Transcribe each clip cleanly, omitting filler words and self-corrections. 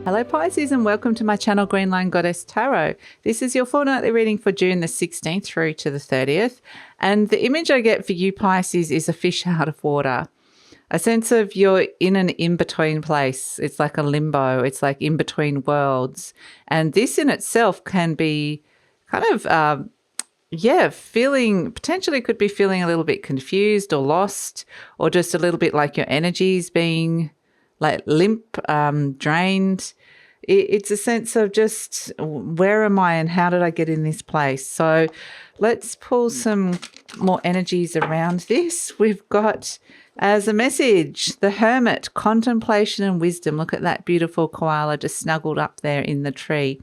Hello Pisces and welcome to my channel GreenLion Goddess Tarot. This is your fortnightly reading for June the 16th through to the 30th. And the image I get for you Pisces is a fish out of water. A sense of you're in an in-between place. It's like a limbo. It's like in between worlds. And this in itself can be kind of, potentially could be feeling a little bit confused or lost, or just a little bit like your energy's being like limp, drained. It's a sense of just where am I and how did I get in this place? So let's pull some more energies around this. We've got as a message, the Hermit, contemplation and wisdom. Look at that beautiful koala just snuggled up there in the tree.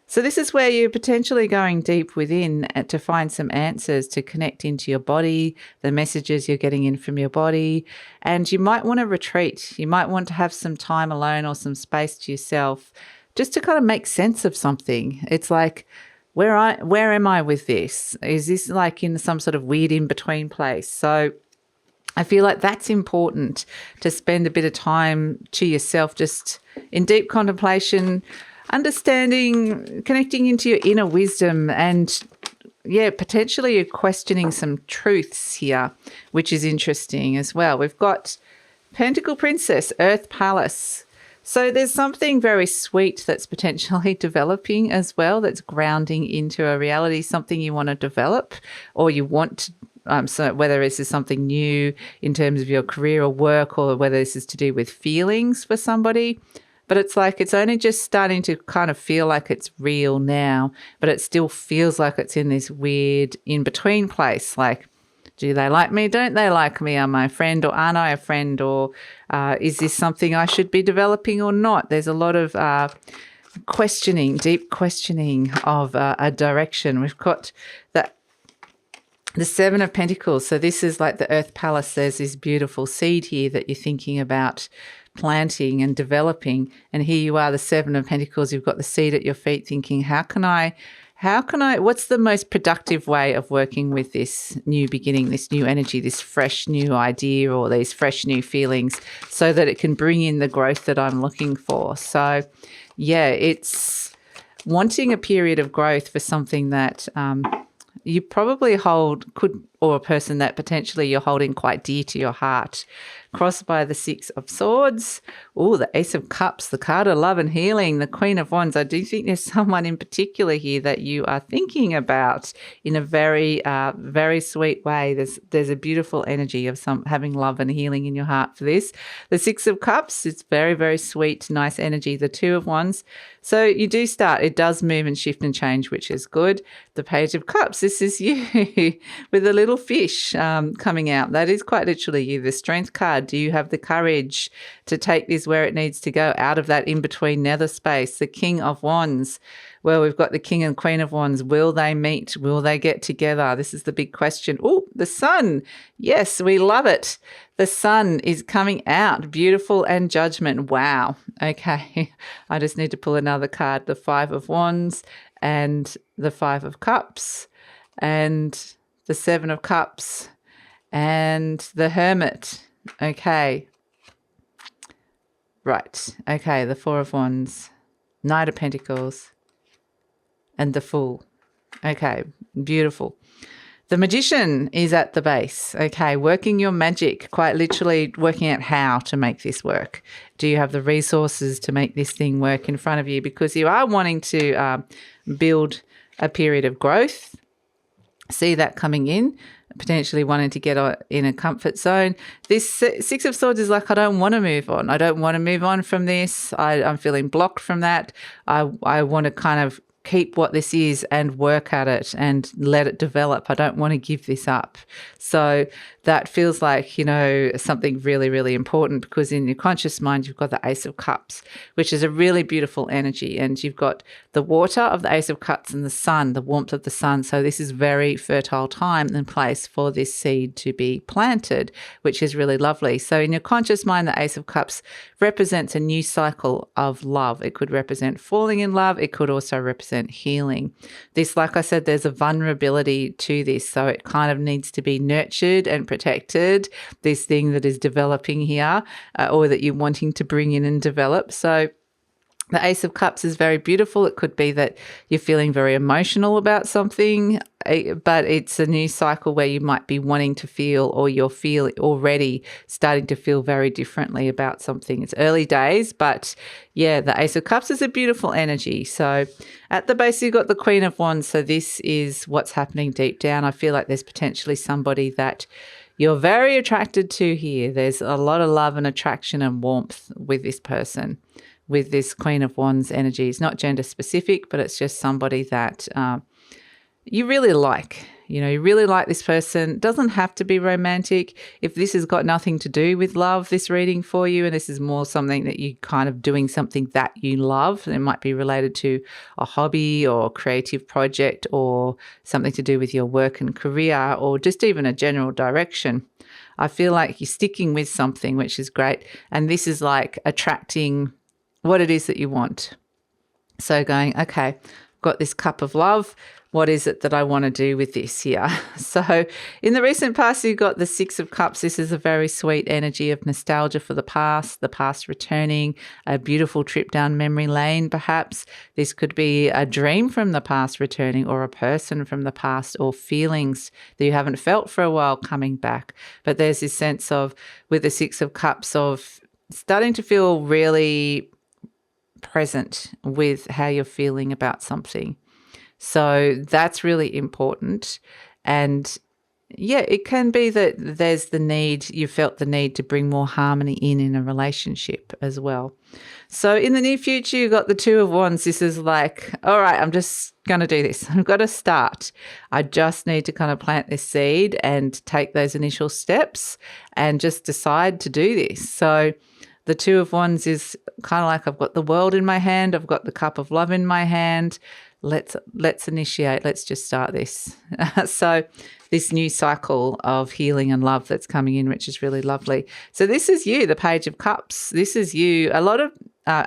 So this is where you're potentially going deep within to find some answers, to connect into your body, the messages you're getting in from your body. And you might want to retreat. You might want to have some time alone or some space to yourself just to kind of make sense of something. It's like, where am I with this? Is this like in some sort of weird in-between place? So I feel like that's important, to spend a bit of time to yourself just in deep contemplation, understanding, connecting into your inner wisdom, and potentially you're questioning some truths here, which is interesting as well. We've got Pentacle Princess, Earth Palace. So there's something very sweet that's potentially developing as well, that's grounding into a reality, something you want to develop or you want to. So whether this is something new in terms of your career or work, or whether this is to do with feelings for somebody. But it's like it's only just starting to kind of feel like it's real now, but it still feels like it's in this weird in-between place. Like, do they like me? Don't they like me? Am I a friend or aren't I a friend? Or is this something I should be developing or not? There's a lot of questioning, deep questioning of a direction. We've got the Seven of Pentacles. So this is like the Earth Palace. There's this beautiful seed here that you're thinking about planting and developing, and here you are, the Seven of Pentacles. You've got the seed at your feet thinking, how can I, what's the most productive way of working with this new beginning, this new energy, this fresh new idea, or these fresh new feelings, so that it can bring in the growth that I'm looking for? So it's wanting a period of growth for something that you probably or a person that potentially you're holding quite dear to your heart. Crossed by the Six of Swords. Oh, the Ace of Cups, the card of love and healing, the Queen of Wands. I do think there's someone in particular here that you are thinking about in a very, very sweet way. There's a beautiful energy of having love and healing in your heart for this. The Six of Cups, it's very, very sweet, nice energy. The Two of Wands. So you do start, it does move and shift and change, which is good. The Page of Cups, this is you with a little fish coming out. That is quite literally you. The Strength card. Do you have the courage to take this where it needs to go, out of that in-between nether space? The King of Wands. Well, we've got the King and Queen of Wands. Will they meet? Will they get together? This is the big question. Oh, the Sun. Yes, we love it. The Sun is coming out. Beautiful, and Judgment. Wow. Okay. I just need to pull another card. The Five of Wands and the Five of Cups and the Seven of Cups and the Hermit. Okay. Right. Okay, the Four of Wands, Knight of Pentacles, and the Fool. Okay, beautiful. The Magician is at the base. Okay, working your magic, quite literally working out how to make this work. Do you have the resources to make this thing work in front of you? Because you are wanting to build a period of growth. See that coming in. Potentially wanting to get in a comfort zone. This Six of Swords is like, I don't want to move on. I don't want to move on from this. I'm feeling blocked from that. I want to kind of keep what this is and work at it and let it develop. I don't want to give this up. So that feels like, something really, really important, because in your conscious mind, you've got the Ace of Cups, which is a really beautiful energy. And you've got the water of the Ace of Cups and the sun, the warmth of the sun. So this is very fertile time and place for this seed to be planted, which is really lovely. So in your conscious mind, the Ace of Cups represents a new cycle of love. It could represent falling in love. It could also represent healing. This, like I said, there's a vulnerability to this. So it kind of needs to be nurtured and protected, this thing that is developing here, or that you're wanting to bring in and develop. So The Ace of Cups is very beautiful. It could be that you're feeling very emotional about something, but it's a new cycle where you might be wanting to feel, or you're already starting to feel very differently about something. It's early days, but yeah, the Ace of Cups is a beautiful energy. So at the base, you've got the Queen of Wands. So this is what's happening deep down. I feel like there's potentially somebody that you're very attracted to here. There's a lot of love and attraction and warmth with this person, with this Queen of Wands energy. It's not gender specific, but it's just somebody that you really like. You know, you really like this person. It doesn't have to be romantic. If this has got nothing to do with love, this reading for you, and this is more something that you kind of doing something that you love, it might be related to a hobby or a creative project or something to do with your work and career, or just even a general direction. I feel like you're sticking with something, which is great. And this is like attracting what it is that you want. So going, okay, I've got this cup of love. What is it that I want to do with this here? So in the recent past, you've got the Six of Cups. This is a very sweet energy of nostalgia for the past returning, a beautiful trip down memory lane, perhaps. This could be a dream from the past returning, or a person from the past, or feelings that you haven't felt for a while coming back. But there's this sense of, with the Six of Cups, of starting to feel really present with how you're feeling about something. So that's really important. And yeah, it can be that there's the need, you felt the need to bring more harmony in a relationship as well. So in the near future, you've got the Two of Wands. This is like, all right, I'm just going to do this. I've got to start. I just need to kind of plant this seed and take those initial steps and just decide to do this. So the Two of Wands is kind of like, I've got the world in my hand. I've got the cup of love in my hand. Let's initiate. Let's just start this. So this new cycle of healing and love that's coming in, which is really lovely. So this is you, the Page of Cups. This is you. A lot of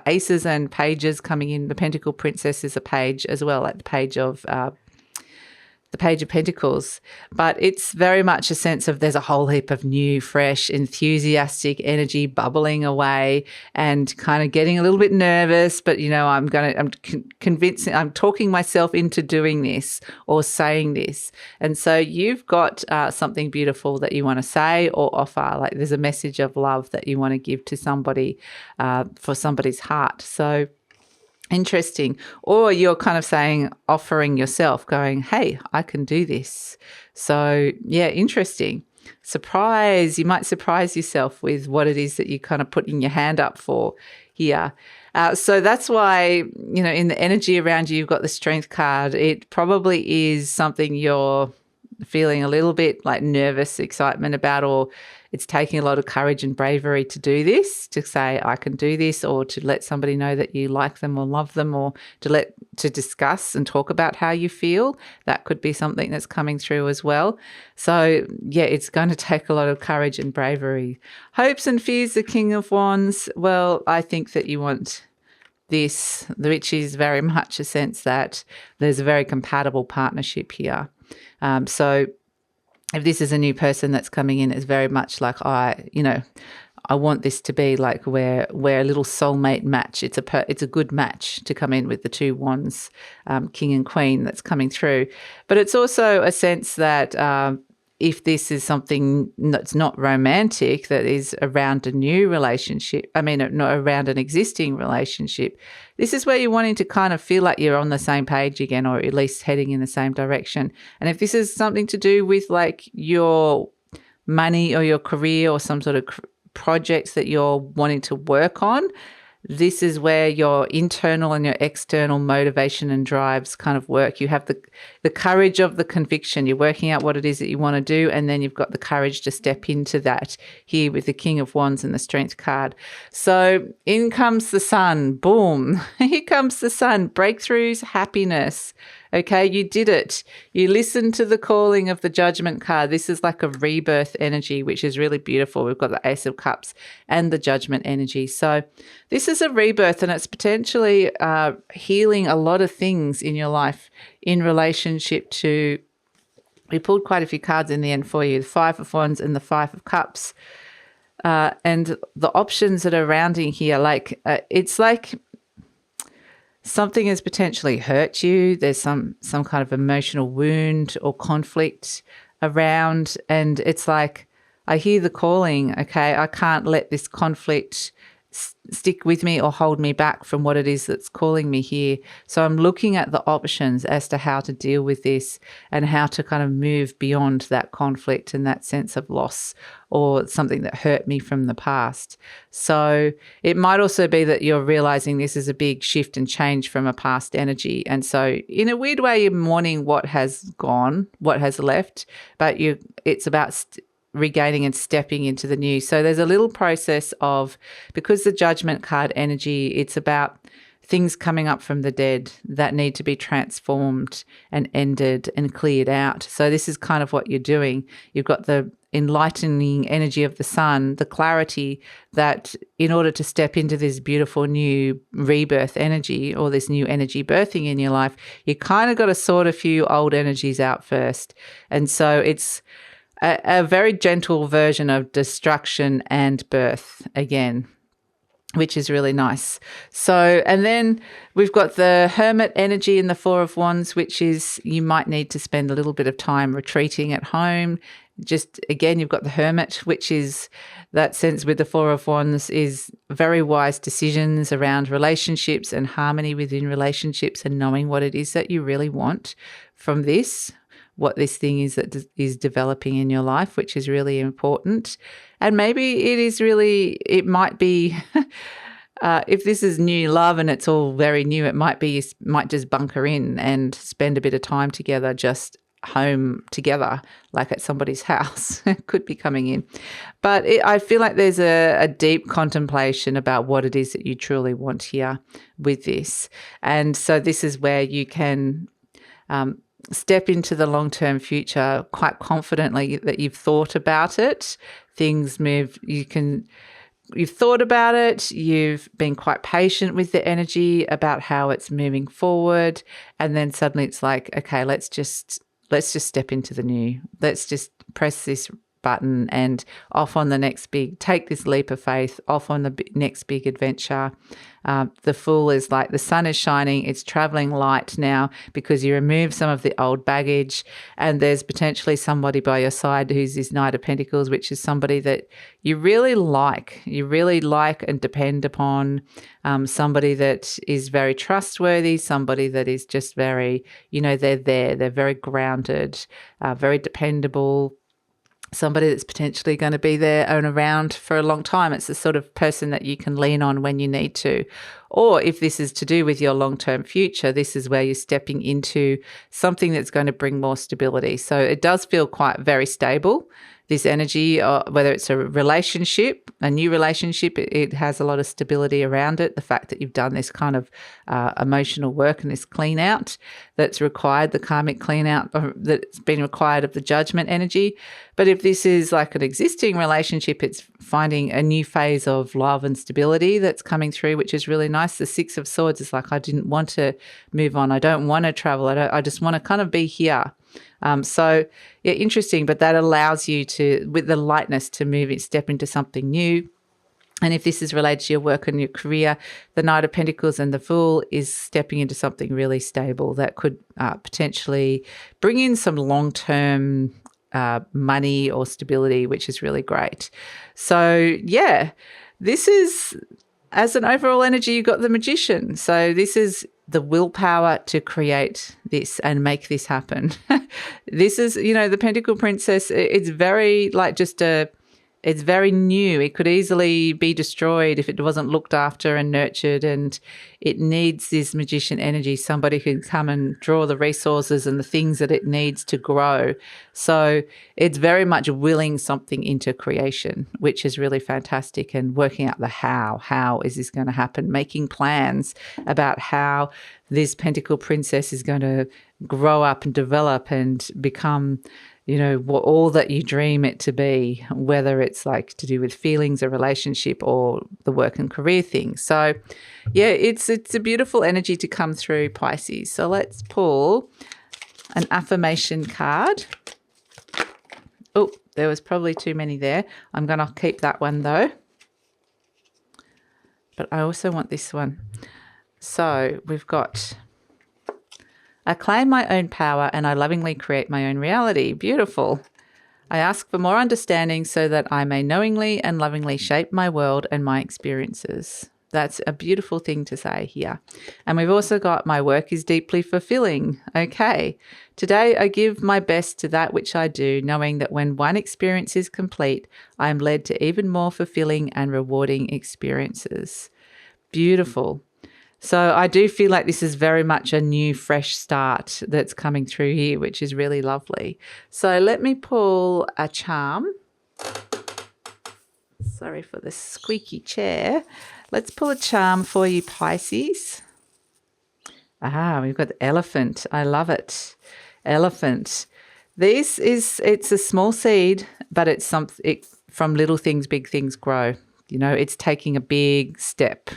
aces and pages coming in. The Pentacle Princess is a page as well, like the Page of Pentacles, but it's very much a sense of there's a whole heap of new, fresh, enthusiastic energy bubbling away, and kind of getting a little bit nervous, but you know, I'm convincing, I'm talking myself into doing this or saying this. And so you've got something beautiful that you want to say or offer, like there's a message of love that you want to give to somebody for somebody's heart. So interesting. Or you're kind of saying, offering yourself, going, hey, I can do this. So yeah, interesting. Surprise. You might surprise yourself with what it is that you kind of putting your hand up for here. So that's why, you know, in the energy around you, you've got the Strength card. It probably is something you're feeling a little bit like nervous excitement about, or it's taking a lot of courage and bravery to do this, to say I can do this, or to let somebody know that you like them or love them, or to discuss and talk about how you feel. That could be something that's coming through as well. So yeah, it's going to take a lot of courage and bravery. Hopes and fears, the King of Wands. Well, I think that you want this, which is very much a sense that there's a very compatible partnership here. So if this is a new person that's coming in, it's very much like, I want this to be like we're a little soulmate match. It's a good match to come in with the two wands, King and Queen, that's coming through. But it's also a sense that if this is something that's not romantic, that is around a new relationship, not around an existing relationship, this is where you're wanting to kind of feel like you're on the same page again, or at least heading in the same direction. And if this is something to do with like your money or your career or some sort of projects that you're wanting to work on, this is where your internal and your external motivation and drives kind of work. You have the courage of the conviction. You're working out what it is that you want to do, and then you've got the courage to step into that here with the King of Wands and the Strength card. So in comes the sun. Boom. Here comes the sun. Breakthroughs, happiness. Okay, you did it. You listened to the calling of the Judgment card. This is like a rebirth energy, which is really beautiful. We've got the Ace of Cups and the Judgment energy. So this is a rebirth, and it's potentially healing a lot of things in your life in relationship to, we pulled quite a few cards in the end for you, the Five of Wands and the Five of Cups. And the options that are surrounding here, it's like something has potentially hurt you. There's some kind of emotional wound or conflict around, and it's like, I hear the calling, okay, I can't let this conflict stick with me or hold me back from what it is that's calling me here. So I'm looking at the options as to how to deal with this and how to kind of move beyond that conflict and that sense of loss or something that hurt me from the past. So it might also be that you're realizing this is a big shift and change from a past energy. And so in a weird way, you're mourning what has gone, what has left, but it's about regaining and stepping into the new. So there's a little process of, because the Judgment card energy, it's about things coming up from the dead that need to be transformed and ended and cleared out. So this is kind of what you're doing. You've got the enlightening energy of the sun, the clarity that in order to step into this beautiful new rebirth energy or this new energy birthing in your life, you kind of got to sort a few old energies out first. And so it's a very gentle version of destruction and birth again, which is really nice. So, and then we've got the Hermit energy in the Four of Wands, which is you might need to spend a little bit of time retreating at home. Just again, you've got the Hermit, which is that sense with the Four of Wands is very wise decisions around relationships and harmony within relationships and knowing what it is that you really want from this, what this thing is that is developing in your life, which is really important. And maybe it might be, if this is new love and it's all very new, it might be, you might just bunker in and spend a bit of time together, just home together, like at somebody's house. It could be coming in. But I feel like there's a deep contemplation about what it is that you truly want here with this. And so this is where you can step into the long-term future quite confidently that you've thought about it. Things move, you've thought about it, you've been quite patient with the energy about how it's moving forward, and then suddenly it's like, okay, let's just step into the new. Let's just press this button and off on the next take this leap of faith, off on the next big adventure. The Fool is like the sun is shining, it's traveling light now because you remove some of the old baggage, and there's potentially somebody by your side who's this Knight of Pentacles, which is somebody that you really like and depend upon, somebody that is very trustworthy, somebody that is just very, they're very grounded, very dependable, somebody that's potentially going to be there and around for a long time. It's the sort of person that you can lean on when you need to. Or if this is to do with your long-term future, this is where you're stepping into something that's going to bring more stability. So it does feel quite very stable, this energy, whether it's a relationship, a new relationship, it has a lot of stability around it. The fact that you've done this kind of emotional work and this clean out that's required, the karmic clean out that's been required of the Judgment energy. But if this is like an existing relationship, it's finding a new phase of love and stability that's coming through, which is really nice. The Six of Swords is like, I didn't want to move on. I don't want to travel. I just want to kind of be here. So yeah, interesting, but that allows you to, with the lightness, to step into something new. And if this is related to your work and your career, the Knight of Pentacles and the Fool is stepping into something really stable that could potentially bring in some long-term money or stability, which is really great. So yeah, this is, as an overall energy, you've got the Magician. So this is the willpower to create this and make this happen. This is, the Pentacle Princess, it's very it's very new. It could easily be destroyed if it wasn't looked after and nurtured, and it needs this Magician energy, somebody who can come and draw the resources and the things that it needs to grow. So it's very much willing something into creation, which is really fantastic, and working out the how is this going to happen, making plans about how this Pentacle Princess is going to grow up and develop and become all that you dream it to be, whether it's like to do with feelings, a relationship, or the work and career thing. So yeah, it's a beautiful energy to come through, Pisces. So let's pull an affirmation card. Oh, there was probably too many there. I'm going to keep that one though. But I also want this one. So we've got, I claim my own power and I lovingly create my own reality. Beautiful. I ask for more understanding so that I may knowingly and lovingly shape my world and my experiences. That's a beautiful thing to say here. And we've also got, my work is deeply fulfilling. Okay. Today I give my best to that which I do, knowing that when one experience is complete, I am led to even more fulfilling and rewarding experiences. Beautiful. So I do feel like this is very much a new, fresh start that's coming through here, which is really lovely. So let me pull a charm. Sorry for the squeaky chair. Let's pull a charm for you, Pisces. We've got the elephant. I love it. Elephant. It's a small seed, but it's something, from little things, big things grow. You know, it's taking a big step.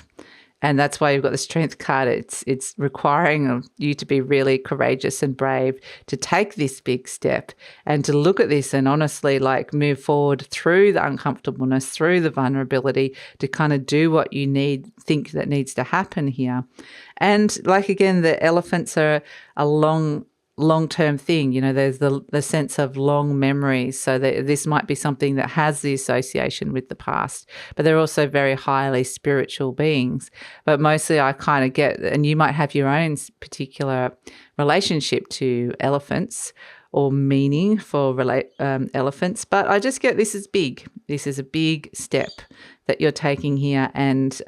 And that's why you've got the Strength card. It's requiring you to be really courageous and brave to take this big step and to look at this and honestly move forward through the uncomfortableness, through the vulnerability, to kind of do what you think that needs to happen here. And again, the elephants are a long-term thing. You know, there's the sense of long memories. So this might be something that has the association with the past, but they're also very highly spiritual beings. But mostly I kind of get, and you might have your own particular relationship to elephants or meaning for elephants, but I just get this is big. This is a big step that you're taking here, and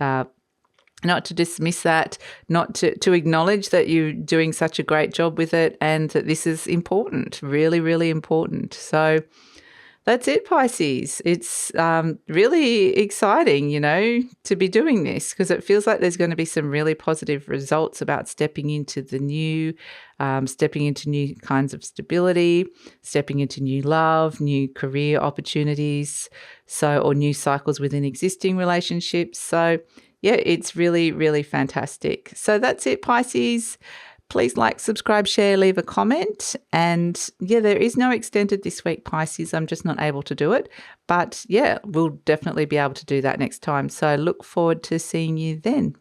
not to dismiss that, not to acknowledge that you're doing such a great job with it, and that this is important, really, really important. So that's it, Pisces. It's really exciting, you know, to be doing this, because it feels like there's going to be some really positive results about stepping into the new, stepping into new kinds of stability, stepping into new love, new career opportunities, or new cycles within existing relationships. So yeah, it's really, really fantastic. So that's it, Pisces. Please like, subscribe, share, leave a comment. And yeah, there is no extended this week, Pisces. I'm just not able to do it. But yeah, we'll definitely be able to do that next time. So look forward to seeing you then.